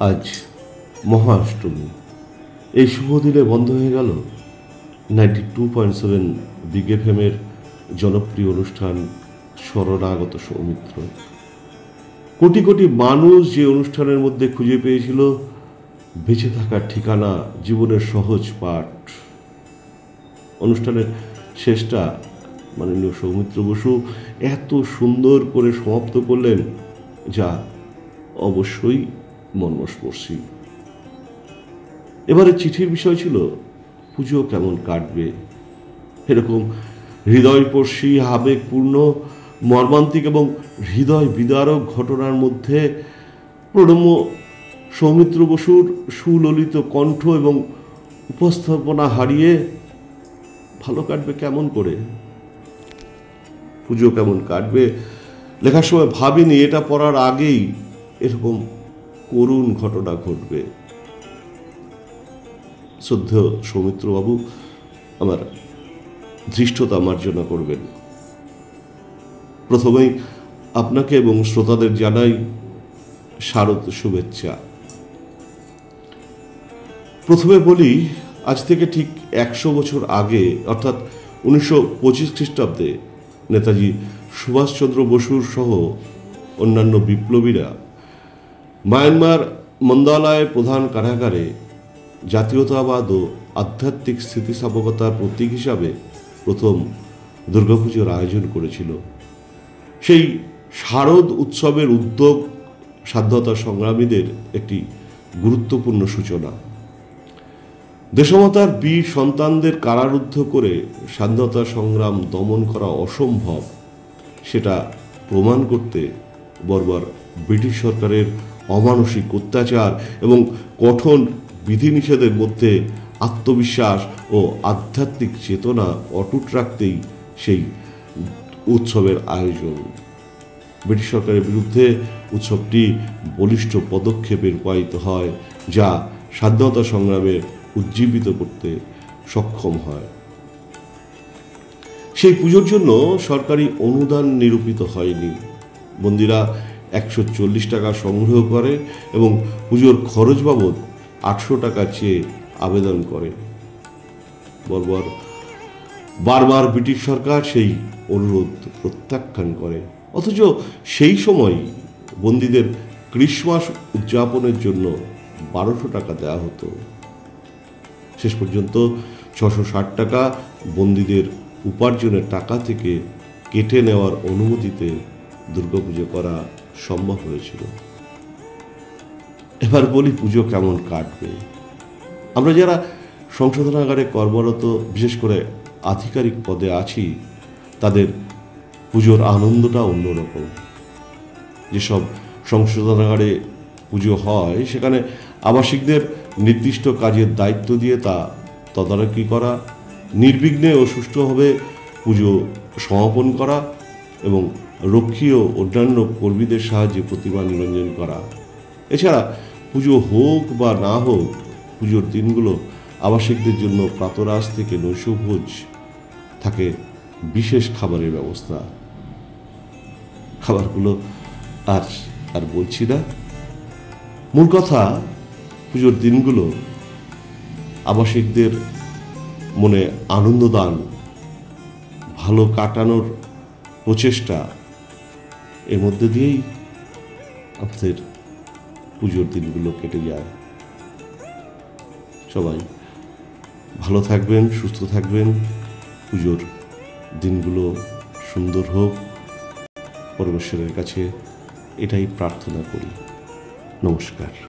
আজ মহাষ্টমী। এই শুভ দিনে বন্ধ হয়ে গেল 92.7 বিগ এফএমের জনপ্রিয় অনুষ্ঠান শরণাগত সৌমিত্র। কোটি কোটি মানুষ যে অনুষ্ঠানের মধ্যে খুঁজে পেয়েছিল বেঁচে থাকার ঠিকানা, জীবনের সহজ পাঠ। অনুষ্ঠানের শেষটা মাননীয় সৌমিত্র বসু এত সুন্দর করে সমাপ্ত করলেন, যা অবশ্যই মর্মস্পর্শী। এবারে চিঠির বিষয় ছিল পুজো কেমন কাটবে। এরকম হৃদয়স্পর্শী, আবেগপূর্ণ, মর্মান্তিক এবং হৃদয় বিদারক ঘটনার মধ্যে প্রণম্য সৌমিত্র বসুর সুললিত কণ্ঠ এবং উপস্থাপনা হারিয়ে ভালো কাটবে কেমন করে, পুজো কেমন কাটবে লেখার সময় ভাবিনি এটা পড়ার আগেই এরকম করুণ ঘটনা ঘটবে। শ্রদ্ধেয় সৌমিত্রবাবু আমার ধৃষ্টতা মার্জনা করবেন। প্রথমেই আপনাকে এবং শ্রোতাদের জানাই শারদ শুভেচ্ছা। প্রথমে বলি, আজ থেকে ঠিক 100 বছর আগে অর্থাৎ 1925 খ্রিস্টাব্দে নেতাজি সুভাষচন্দ্র বসুর সহ অন্যান্য বিপ্লবীরা মায়ানমার মন্দালয় প্রধান কারাগারে জাতীয়তাবাদ ও আধ্যাত্মিক স্থিতিস্থাপকতার প্রতীক হিসাবে প্রথম দুর্গাপুজোর আয়োজন করেছিল। সেই শারদ উৎসবের উদ্যোগ স্বাধীনতা সংগ্রামীদের একটি গুরুত্বপূর্ণ সূচনা। দেশমাতার বীর সন্তানদের কারারুদ্ধ করে স্বাধীনতা সংগ্রাম দমন করা অসম্ভব, সেটা প্রমাণ করতে বর্বর ব্রিটিশ সরকারের অমানসিক অত্যাচার এবং কঠোর বিধিনিষেধের মধ্যে আত্মবিশ্বাস ও আধ্যাত্মিক চেতনা অটুট রাখতেই সেই উৎসবের আয়োজন। ব্রিটিশ সরকারের বিরুদ্ধে উৎসবটি বলিষ্ঠ পদক্ষেপে রূপায়িত হয়, যা স্বাধীনতা সংগ্রামের উজ্জীবিত করতে সক্ষম হয়। সেই পুজোর জন্য সরকারি অনুদান নিরূপিত হয়নি। বন্দীরা 140 টাকা সংগ্রহ করে এবং পুজোর খরচ বাবদ 800 টাকা চেয়ে আবেদন করে। বারবার ব্রিটিশ সরকার সেই অনুরোধ প্রত্যাখ্যান করে। অথচ সেই সময় বন্দীদের ক্রিসমাস উদযাপনের জন্য 1200 টাকা দেওয়া হতো। শেষ পর্যন্ত 660 টাকা বন্দীদের উপার্জনের টাকা থেকে কেটে নেওয়ার অনুমতিতে দুর্গাপুজো করা সম্ভব হয়েছিল। এবার বলি পুজো কেমন কাটবে। আমরা যারা সংশোধনাগারে কর্মরত, বিশেষ করে আধিকারিক পদে আছি, তাদের পুজোর আনন্দটা অন্যরকম। যেসব সংশোধনাগারে পুজো হয় সেখানে আবাসিকদের নির্দিষ্ট কাজের দায়িত্ব দিয়ে তা তদারকি করা, নির্বিঘ্নে ও সুষ্ঠুভাবে পুজো সমাপন করা এবং রক্ষী ও অন্যান্য কর্মীদের সাহায্যে প্রতিমা নিরঞ্জন করা। এছাড়া পুজো হোক বা না হোক, পুজোর দিনগুলো আবাসিকদের জন্য প্রাতরাশ থেকে নৈশভোজ থাকে, বিশেষ খাবারের ব্যবস্থা। খাবারগুলো আর বলছি না। মূল কথা, পুজোর দিনগুলো আবাসিকদের মনে আনন্দ দান, ভালো কাটানোর প্রচেষ্টা, এর মধ্যে দিয়েই আমাদের পুজোর দিনগুলো কেটে যায়। সবাই ভালো থাকবেন, সুস্থ থাকবেন, পুজোর দিনগুলো সুন্দর হোক, পরমেশ্বরের কাছে এটাই প্রার্থনা করি। নমস্কার।